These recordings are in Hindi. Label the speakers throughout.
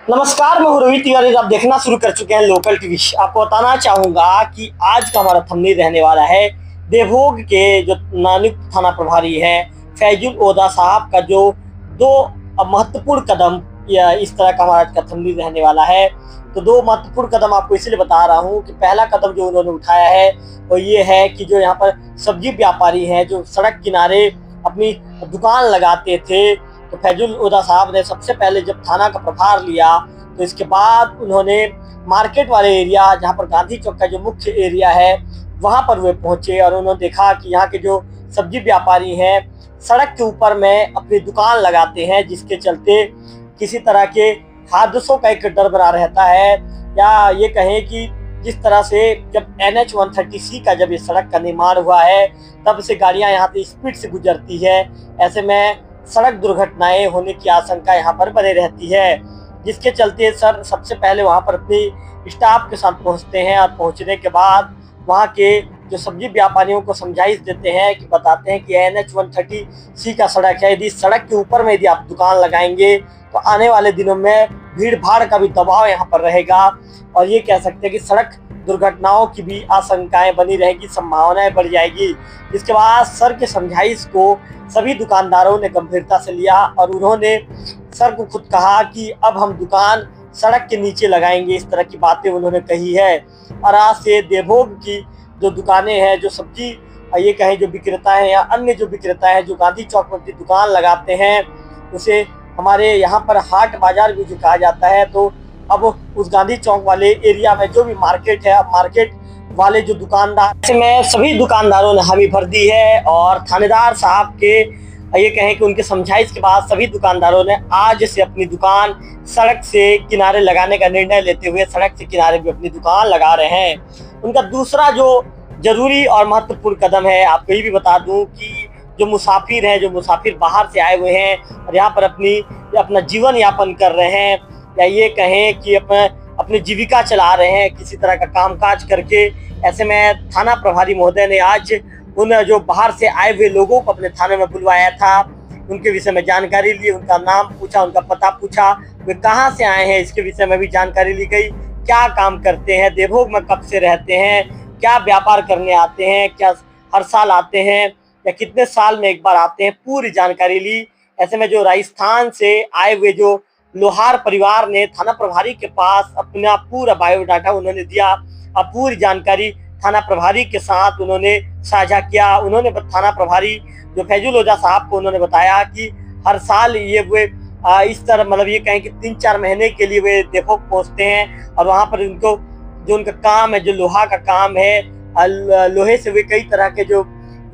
Speaker 1: नमस्कार, मैं हूं रोहित तिवारी। आप देखना शुरू कर चुके हैं लोकल टीवी। आपको बताना चाहूंगा कि आज का हमारा थंबनेल रहने वाला है देवभोग के जो नियुक्त थाना प्रभारी है फैजुल ओदा साहब का जो दो महत्वपूर्ण कदम, या इस तरह का हमारा आज का थंबनेल रहने वाला है। तो दो महत्वपूर्ण कदम आपको इसलिए बता रहा हूं कि पहला कदम जो उन्होंने उठाया है वो ये है कि जो यहाँ पर सब्जी व्यापारी हैं जो सड़क किनारे अपनी दुकान लगाते थे, तो फैजुल ओदा साहब ने सबसे पहले जब थाना का प्रभार लिया तो इसके बाद उन्होंने मार्केट वाले एरिया, जहां पर गांधी चौक का जो मुख्य एरिया है, वहां पर वे पहुंचे और उन्होंने देखा कि यहाँ के जो सब्जी व्यापारी हैं सड़क के ऊपर में अपनी दुकान लगाते हैं, जिसके चलते किसी तरह के हादसों का एक डर बना रहता है। या ये कहें कि जिस तरह से जब NH 130C का जब ये सड़क का निर्माण हुआ है तब से गाड़ियां यहाँ से स्पीड से गुजरती है, ऐसे में सड़क दुर्घटनाएं होने की आशंका यहाँ पर बने रहती है, जिसके चलते सर सबसे पहले वहाँ पर अपनी स्टाफ के साथ पहुँचते हैं और पहुँचने के बाद वहाँ के जो सब्जी व्यापारियों को समझाइश देते हैं कि बताते हैं कि NH 130C का सड़क है, यदि सड़क के ऊपर में यदि आप दुकान लगाएंगे तो आने वाले दिनों में भीड़ भाड़ का भी दबाव यहाँ पर रहेगा और ये कह सकते हैं कि सड़क दुर्घटनाओं की भी आशंकाएं बनी रहेगी, संभावनाएं बढ़ जाएगी। इसके बाद सर के समझाइश को सभी दुकानदारों ने गंभीरता से लिया और उन्होंने सर को खुद कहा कि अब हम दुकान सड़क के नीचे लगाएंगे, इस तरह की बातें उन्होंने कही है। और आज से देवभोग की जो दुकानें हैं, जो सब्जी ये कहें जो विक्रेता हैं या अन्य जो विक्रेता हैं जो गांधी चौक में अपनी दुकान लगाते हैं, उसे हमारे यहाँ पर हाट बाजार भी जो कहा जाता है, तो अब उस गांधी चौक वाले एरिया में जो भी मार्केट है, अब मार्केट वाले जो दुकानदार, ऐसे में सभी दुकानदारों ने हामी भर दी है और थानेदार साहब के ये कहें कि उनके समझाइश के बाद सभी दुकानदारों ने आज से अपनी दुकान सड़क से किनारे लगाने का निर्णय लेते हुए सड़क से किनारे भी अपनी दुकान लगा रहे हैं। उनका दूसरा जो जरूरी और महत्वपूर्ण कदम है, आपको ये भी बता दूं कि जो मुसाफिर हैं, जो मुसाफिर बाहर से आए हुए हैं और यहाँ पर अपना जीवन यापन कर रहे हैं, या ये कहें कि अपनी जीविका चला रहे हैं किसी तरह का कामकाज करके, ऐसे में थाना प्रभारी महोदय ने आज उन जो बाहर से आए हुए लोगों को अपने थाने में बुलवाया था, उनके विषय में जानकारी ली, उनका नाम पूछा, उनका पता पूछा, वे कहाँ से आए हैं इसके विषय में भी जानकारी ली गई, क्या काम करते हैं, देवभोग में कब से रहते हैं, क्या व्यापार करने आते हैं, क्या हर साल आते हैं या कितने साल में एक बार आते हैं, पूरी जानकारी ली। ऐसे में जो राजस्थान से आए हुए जो लोहार परिवार ने थाना प्रभारी के पास अपना पूरा बायोडाटा उन्होंने दिया और पूरी जानकारी थाना प्रभारी के साथ उन्होंने साझा किया। उन्होंने थाना प्रभारी जो फैजुल ओदा साहब को उन्होंने बताया कि हर साल ये वे इस तरह मतलब ये कहें कि 3-4 महीने के लिए वे देवभोग पहुंचते हैं और वहां पर उनको जो उनका काम है, जो लोहा का काम है, लोहे से वे कई तरह के जो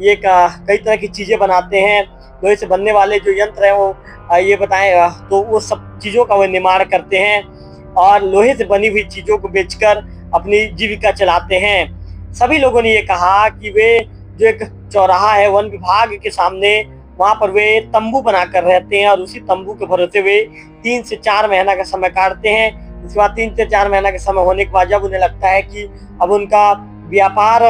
Speaker 1: कई तरह की चीजें बनाते हैं, लोहे से बनने वाले जो यंत्र हैं वो ये बताएं तो वो सब चीज़ों का वे निर्माण करते हैं और लोहे से बनी हुई चीज़ों को बेचकर अपनी जीविका चलाते हैं। सभी लोगों ने ये कहा कि वे जो एक चौराहा है वन विभाग के सामने, वहाँ पर वे तंबू बनाकर रहते हैं और उसी तंबू के भरोसे वे 3 से 4 महीना का समय काटते हैं। इसके बाद 3 से 4 महीना का समय होने के बाद जब उन्हें लगता है कि अब उनका व्यापार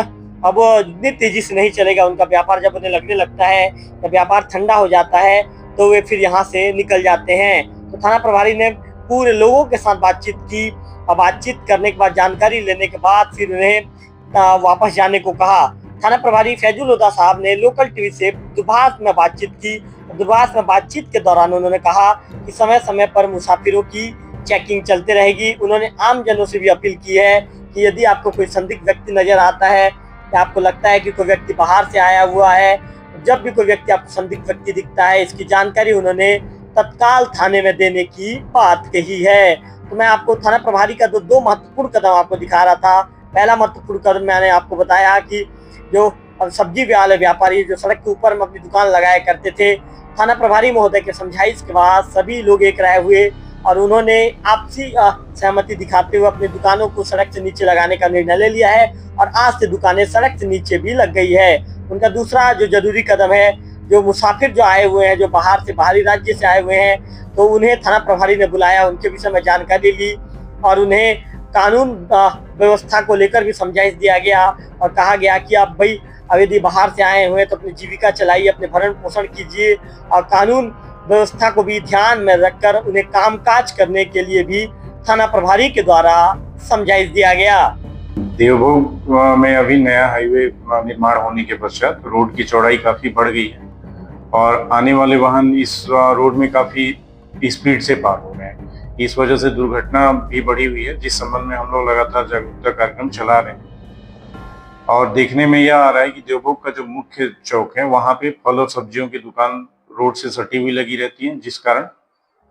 Speaker 1: अब इतनी तेजी से नहीं चलेगा, उनका व्यापार जब उन्हें लगने लगता है, जब व्यापार ठंडा हो जाता है, तो वे फिर यहाँ से निकल जाते हैं। तो थाना प्रभारी ने पूरे लोगों के साथ बातचीत की और बातचीत करने के बाद जानकारी लेने के बाद फिर उन्हें वापस जाने को कहा। थाना प्रभारी फैजुल ओदा साहब ने लोकल टीवी से दूरभाष में बातचीत की। दूरभाष में बातचीत के दौरान उन्होंने कहा कि समय समय पर मुसाफिरों की चेकिंग चलती रहेगी। उन्होंने आम जनों से भी अपील की है कि यदि आपको कोई संदिग्ध व्यक्ति नजर आता है या आपको लगता है कि कोई व्यक्ति बाहर से आया हुआ है, जब भी कोई व्यक्ति आपको संदिग्ध व्यक्ति दिखता है, इसकी जानकारी उन्होंने तत्काल थाने में देने की बात कही है। तो मैं आपको थाना प्रभारी का दो महत्वपूर्ण कदम आपको दिखा रहा था। पहला महत्वपूर्ण कदम मैंने आपको बताया कि जो सब्जी वाले व्यापारी जो सड़क के ऊपर में अपनी दुकान लगाया करते थे, थाना प्रभारी महोदय के समझाइश के बाद सभी लोग एक राय हुए और उन्होंने आपसी सहमति दिखाते हुए अपनी दुकानों को सड़क से नीचे लगाने का निर्णय ले लिया है और आज से दुकानें सड़क से नीचे भी लग गई है। उनका दूसरा जो जरूरी कदम है, जो मुसाफिर जो आए हुए हैं, जो बाहर से बाहरी राज्य से आए हुए हैं, तो उन्हें थाना प्रभारी ने बुलाया, उनके विषय में जानकारी ली और उन्हें कानून व्यवस्था को लेकर भी समझाइश दिया गया और कहा गया कि आप भाई अब यदि बाहर से आए हुए हैं तो अपनी जीविका चलाइए, अपने भरण पोषण कीजिए और कानून व्यवस्था को भी ध्यान में रखकर उन्हें कामकाज करने के लिए भी थाना प्रभारी के द्वारा समझाइश दिया गया।
Speaker 2: देवभोग में अभी नया हाईवे निर्माण होने के पश्चात रोड की चौड़ाई काफी बढ़ गई है और आने वाले वाहन इस रोड में काफी स्पीड से पार हो रहे हैं। इस वजह से दुर्घटना भी बढ़ी हुई है, जिस संबंध में हम लोग लगातार जागरूकता कार्यक्रम चला रहे हैं। और देखने में यह आ रहा है कि देवभोग का जो मुख्य चौक है वहां पे फल और सब्जियों की दुकान रोड से सटी हुई लगी रहती है, जिस कारण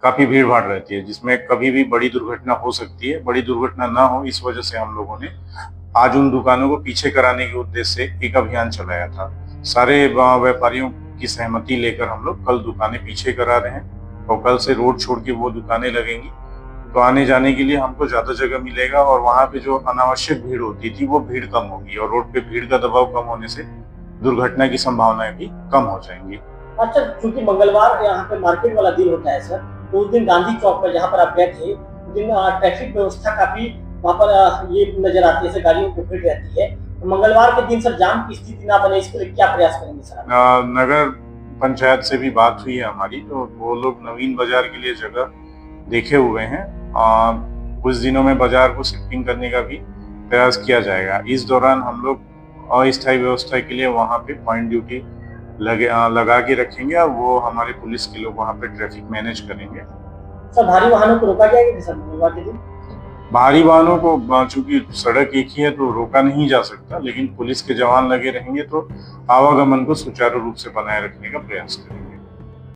Speaker 2: काफी भीड़ भाड़ रहती है, जिसमें कभी भी बड़ी दुर्घटना हो सकती है। बड़ी दुर्घटना ना हो इस वजह से हम लोगों ने आज उन दुकानों को पीछे कराने के उद्देश्य से एक अभियान चलाया था। सारे व्यापारियों की सहमति लेकर हम लोग कल दुकानें पीछे करा रहे हैं और कल से रोड छोड़ के वो दुकानें लगेंगी, तो आने जाने के लिए हमको ज्यादा जगह मिलेगा और वहां पे जो अनावश्यक भीड़ होती थी वो भीड़ कम होगी और रोड पे भीड़ का दबाव कम होने से दुर्घटना की संभावनाएं भी कम हो जाएंगी।
Speaker 1: अच्छा, क्योंकि मंगलवार यहाँ पे मार्केट वाला दिन होता है सर, तो उस दिन गांधी चौक पर जहाँ पर आप गए थे उस दिन ट्रैफिक व्यवस्था काफी वहाँ पर ये नजर आती है, गाड़ियों की भीड़ रहती है। तो मंगलवार के दिन सर जाम की स्थिति ना बने इसके लिए क्या प्रयास करेंगे सर?
Speaker 2: नगर पंचायत से भी बात हुई है हमारी, तो वो लोग नवीन बाजार के लिए जगह देखे हुए हैं। कुछ दिनों में बाजार को शिफ्टिंग करने का भी प्रयास किया जाएगा। इस दौरान हम लोग अस्थायी व्यवस्था के लिए वहाँ पे पॉइंट ड्यूटी लगा के रखेंगे और वो हमारे पुलिस के लोग वहाँ पे ट्रैफिक मैनेज करेंगे।
Speaker 1: सर भारी वाहनों को रोका जाएगा सर मंगलवार के दिन?
Speaker 2: भारी वाहनों को चूंकि सड़क एक ही है तो रोका नहीं जा सकता, लेकिन पुलिस के जवान लगे रहेंगे तो आवागमन को सुचारू रूप से बनाए रखने का प्रयास करेंगे।